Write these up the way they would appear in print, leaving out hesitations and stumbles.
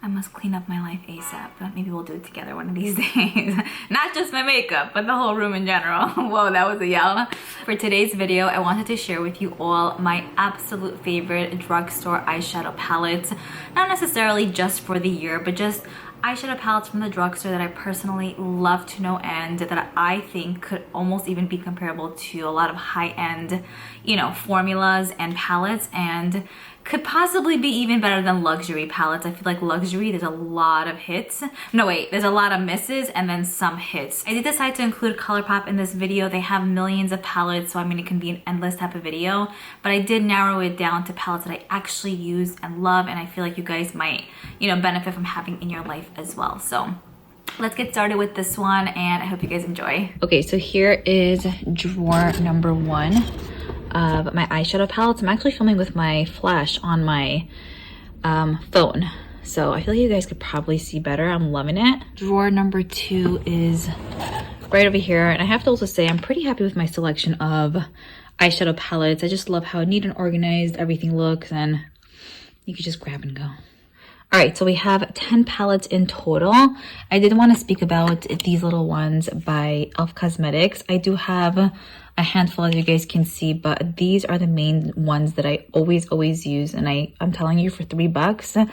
I must clean up my life ASAP, but maybe we'll do it together one of these days. Not just my makeup, but the whole room in general. Whoa, that was a yell. For today's video, I wanted to share with you all my absolute favorite drugstore eyeshadow palettes. Not necessarily just for the year, but just eyeshadow palettes from the drugstore that I personally love to no end, that I think could almost even be comparable to a lot of high-end, you know, formulas and palettes, and could possibly be even better than luxury palettes. I feel like luxury, there's a lot of hits. No, wait, there's a lot of misses and then some hits. I did decide to include ColourPop in this video. They have millions of palettes, so I mean, it can be an endless type of video, but I did narrow it down to palettes that I actually use and love, and I feel like you guys might, you know, benefit from having in your life as well. So let's get started with this one, and I hope you guys enjoy. Okay, so here is drawer number 1 of my eyeshadow palettes. I'm actually filming with my flash on my phone, so I feel like you guys could probably see better. I'm loving it. Drawer number 2 is right over here, and I have to also say I'm pretty happy with my selection of eyeshadow palettes. I just love how neat and organized everything looks, and you can just grab and go. All right, so we have 10 palettes in total. I did want to speak about these little ones by e.l.f. Cosmetics. I do have a handful, as you guys can see, but these are the main ones that I always use, and I'm telling you, for $3,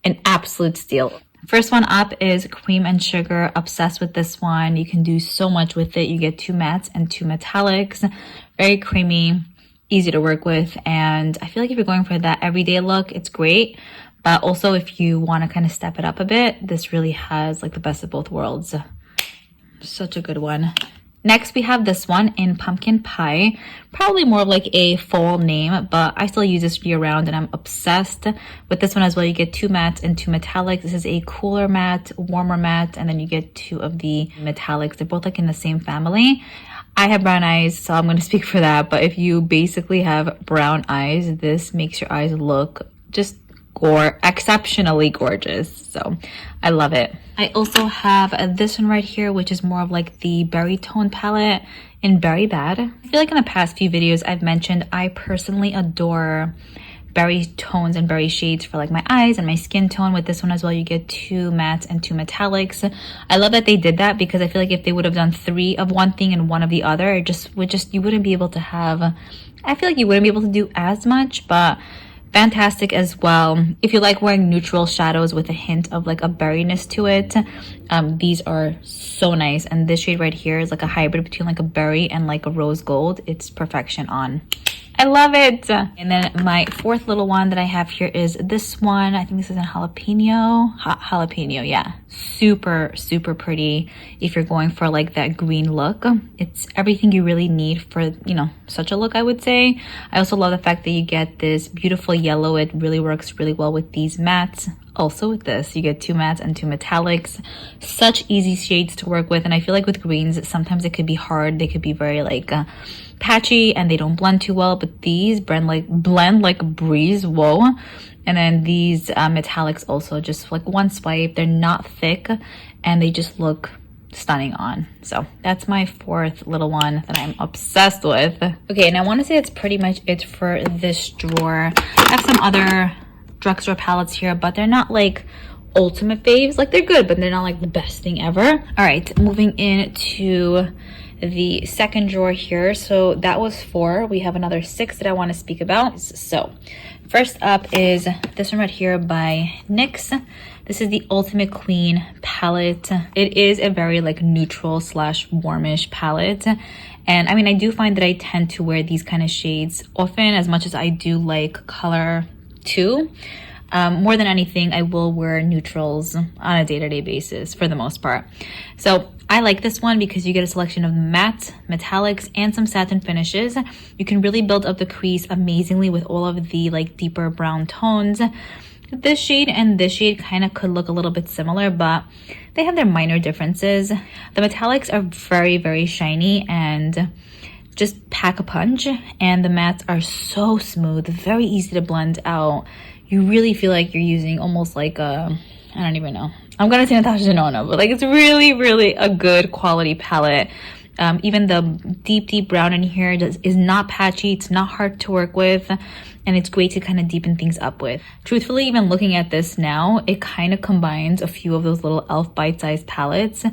an absolute steal. First one up is Cream and Sugar. Obsessed with this one. You can do so much with it. You get 2 mattes and 2 metallics. Very creamy, easy to work with, and I feel like if you're going for that everyday look, it's great. But also, if you want to kind of step it up a bit, this really has like the best of both worlds. Such a good one. Next, we have this one in Pumpkin Pie. Probably more of like a fall name, but I still use this year round, and I'm obsessed with this one as well. You get 2 mattes and 2 metallics. This is a cooler matte, warmer matte, and then you get 2 of the metallics. They're both like in the same family. I have brown eyes, so I'm going to speak for that. But if you basically have brown eyes, this makes your eyes look just exceptionally gorgeous. So I love it. I also have this one right here, which is more of like the berry tone palette in Berry Bad. I feel like in the past few videos I've mentioned I personally adore berry tones and berry shades for like my eyes and my skin tone. With this one as well, you get 2 mattes and 2 metallics. I love that they did that, because I feel like if they would have done 3 of one thing and 1 of the other, you wouldn't be able to have, I feel like you wouldn't be able to do as much. But fantastic as well if you like wearing neutral shadows with a hint of like a berryness to it. These are so nice, and this shade right here is like a hybrid between like a berry and like a rose gold. It's perfection on. I love it. And then my 4th little one that I have here is this one. I think this is in jalapeno. Jalapeno, yeah. Super pretty if you're going for like that green look. It's everything you really need for, you know, such a look, I would say. I also love the fact that you get this beautiful yellow. It really works really well with these mattes. Also with this, you get 2 mattes and 2 metallics. Such easy shades to work with, and I feel like with greens, sometimes it could be hard. They could be very like patchy and they don't blend too well, but these blend like a breeze. Whoa. And then these metallics also, just like one swipe. They're not thick and they just look stunning on. So that's my 4th little one that I'm obsessed with. Okay, and I want to say that's pretty much it for this drawer. I have some other drugstore palettes here, but they're not like ultimate faves. Like, they're good, but they're not like the best thing ever. All right, moving into the second drawer here. So that was 4. We have another 6 that I want to speak about. So first up is this one right here by NYX. This is the Ultimate Queen palette. It is a very like neutral / warmish palette, and I mean, I do find that I tend to wear these kind of shades often, as much as I do like color too. More than anything, I will wear neutrals on a day-to-day basis for the most part. So I like this one because you get a selection of matte, metallics, and some satin finishes. You can really build up the crease amazingly with all of the like deeper brown tones. This shade and this shade kind of could look a little bit similar, but they have their minor differences. The metallics are very shiny and just pack a punch, and the mattes are so smooth, very easy to blend out. You really feel like you're using almost like a, I don't even know. I'm gonna say Natasha Denona, but like, it's really a good quality palette. Even the deep brown in here is not patchy. It's not hard to work with. and it's great to kind of deepen things up with. Truthfully, even looking at this now, it kind of combines a few of those little e.l.f. bite-sized palettes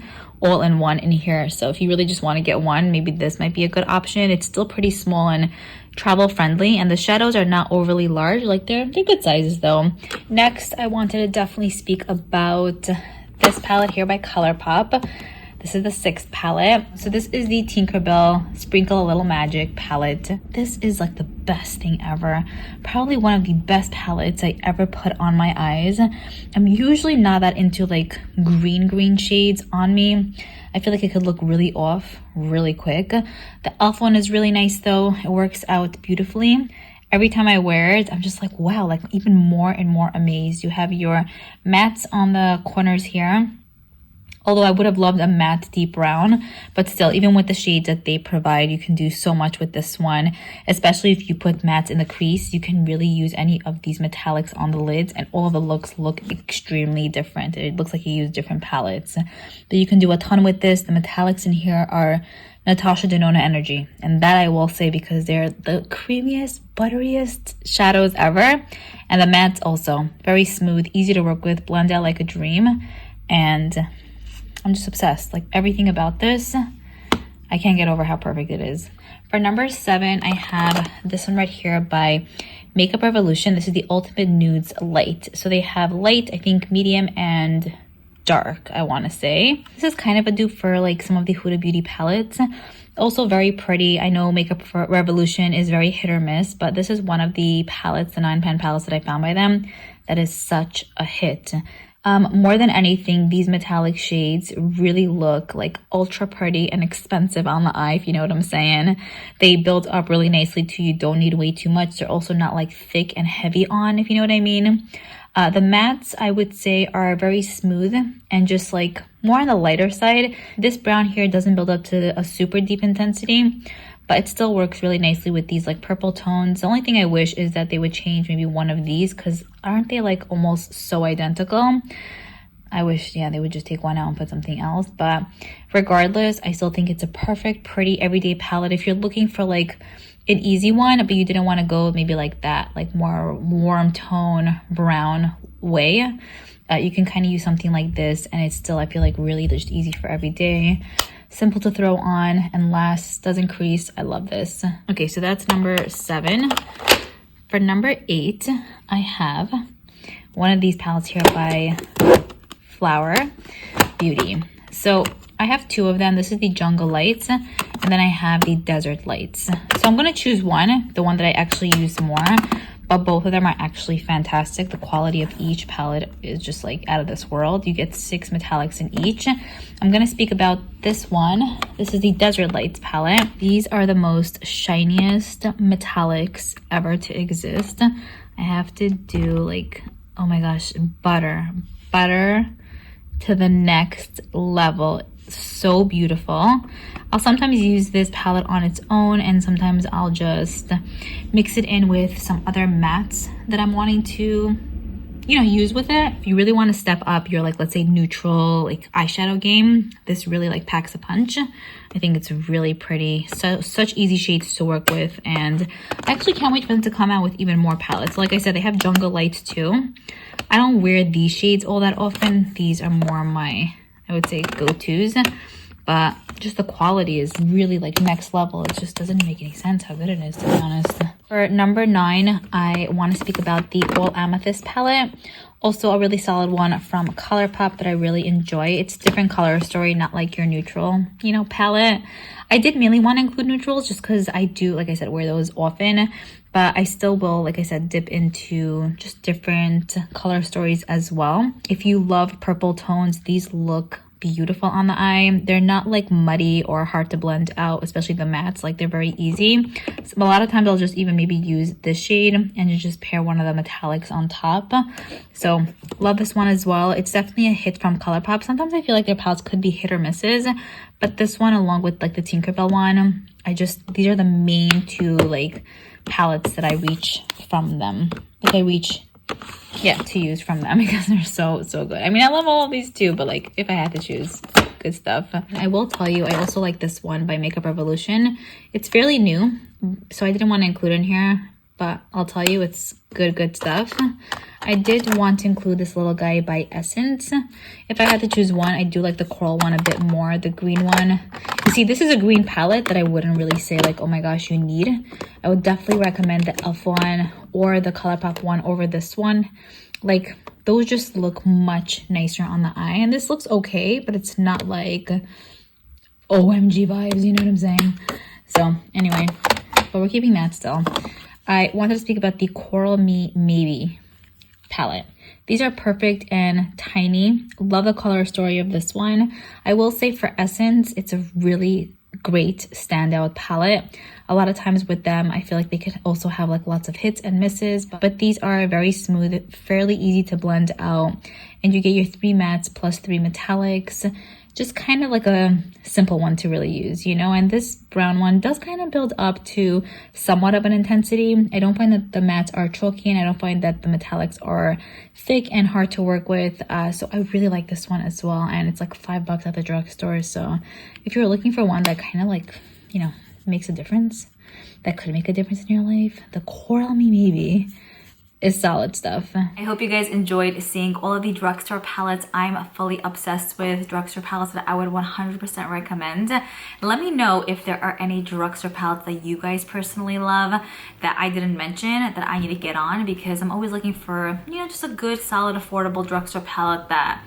all in one in here. So if you really just want to get one, maybe this might be a good option. It's still pretty small and travel friendly, and the shadows are not overly large. Like they're good sizes though. Next, I wanted to definitely speak about this palette here by ColourPop. This is the 6th palette. So this is the Tinkerbell Sprinkle a Little Magic palette. This is like the best thing ever. Probably one of the best palettes I ever put on my eyes. I'm usually not that into like green shades on me. I feel like it could look really off really quick. The e.l.f. one is really nice though. It works out beautifully. Every time I wear it, I'm just like, wow, like even more and more amazed. You have your mattes on the corners here. Although I would have loved a matte deep brown, but still, even with the shades that they provide, you can do so much with this one. Especially if you put mattes in the crease, you can really use any of these metallics on the lids and all of the looks look extremely different. It looks like you use different palettes. But you can do a ton with this. The metallics in here are Natasha Denona Energy, and that I will say because they're the creamiest, butteriest shadows ever. And the mattes also, very smooth, easy to work with, blend out like a dream, and I'm just obsessed. Like everything about this, I can't get over how perfect it is. For number 7, I have this one right here by Makeup Revolution. This is the Ultimate Nudes Light. So they have light, I think medium and dark, I want to say. This is kind of a dupe for like some of the Huda Beauty palettes. Also very pretty. I know Makeup Revolution is very hit or miss, but this is one of the palettes, the 9-pan palettes that I found by them, that is such a hit. More than anything, these metallic shades really look like ultra pretty and expensive on the eye, if you know what I'm saying. They build up really nicely too. You don't need way too much. They're also not like thick and heavy on, if you know what I mean. The mattes, I would say, are very smooth and just like more on the lighter side. This brown here doesn't build up to a super deep intensity, but it still works really nicely with these like purple tones. The only thing I wish is that they would change maybe one of these, because aren't they like almost so identical? I wish, yeah, they would just take one out and put something else. But regardless, I still think it's a perfect, pretty, everyday palette. If you're looking for like an easy one, but you didn't want to go maybe like that, like more warm tone brown way, you can kind of use something like this, and it's still, I feel like, really just easy for every day. Simple to throw on and lasts, doesn't crease. I love this. Okay, so that's number 7. For number 8, I have one of these palettes here by Flower Beauty. So I have 2 of them. This is the Jungle Lights, and then I have the Desert Lights. So I'm going to choose one, the one that I actually use more, but both of them are actually fantastic. The quality of each palette is just like out of this world. You get 6 metallics in each. I'm going to speak about this one. This is the Desert Lights palette. These are the most shiniest metallics ever to exist. I have to do like, oh my gosh, butter to the next level. So beautiful. I'll sometimes use this palette on its own, and sometimes I'll just mix it in with some other mattes that I'm wanting to, you know, use with it. If you really want to step up your, like, let's say neutral like eyeshadow game, this really like packs a punch. I think it's really pretty. So such easy shades to work with, and I actually can't wait for them to come out with even more palettes. Like I said, they have Jungle Lights too. I don't wear these shades all that often. These are more my, I would say, go-tos, but just the quality is really like next level. It just doesn't make any sense how good it is, to be honest. For number 9, I want to speak about the All Amethyst palette. Also a really solid one from ColourPop that I really enjoy. It's different color story, not like your neutral, you know, palette. I did mainly want to include neutrals just because I do, like I said, wear those often. But I still will, like I said, dip into just different color stories as well. If you love purple tones, these look beautiful on the eye. They're not like muddy or hard to blend out, especially the mattes. Like, they're very easy. So a lot of times I'll just even maybe use this shade and you just pair one of the metallics on top. So love this one as well. It's definitely a hit from ColourPop. Sometimes I feel like their palettes could be hit or misses, but this one, along with like the Tinkerbell one, these are the main 2 like palettes that I reach from them. Like I reach, yeah, to use from them because they're so good. I mean, I love all of these too, but like if I had to choose, good stuff. I will tell you, I also like this one by Makeup Revolution. It's fairly new, so I didn't want to include it in here, but I'll tell you, it's good stuff. I did want to include this little guy by Essence. If I had to choose one, I do like the coral one a bit more. The green one, you see, this is a green palette that I wouldn't really say like, oh my gosh, you need. I would definitely recommend the e.l.f. one or the ColourPop one over this one. Like, those just look much nicer on the eye, and this looks okay, but it's not like OMG vibes, you know what I'm saying? So anyway, but we're keeping that still. I wanted to speak about the Coral Me Maybe palette. These are perfect and tiny. Love the color story of this one. I will say for Essence, it's a really great standout palette. A lot of times with them, I feel like they could also have like lots of hits and misses, but these are very smooth, fairly easy to blend out, and you get your 3 mattes plus 3 metallics. Just kind of like a simple one to really use, you know. And this brown one does kind of build up to somewhat of an intensity. I don't find that the mattes are chalky, and I don't find that the metallics are thick and hard to work with. So I really like this one as well, and it's like $5 at the drugstore. So if you're looking for one that kind of like, you know, makes a difference, that could make a difference in your life, the Coral Me Maybe is solid stuff. I hope you guys enjoyed seeing all of the drugstore palettes. I'm fully obsessed with drugstore palettes that I would 100% recommend. Let me know if there are any drugstore palettes that you guys personally love that I didn't mention that I need to get on, because I'm always looking for, you know, just a good, solid, affordable drugstore palette that,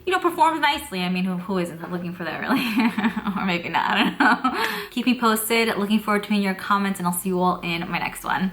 you know, performs nicely. I mean, who isn't looking for that, really? Or maybe not, I don't know. Keep me posted. Looking forward to your comments, and I'll see you all in my next one.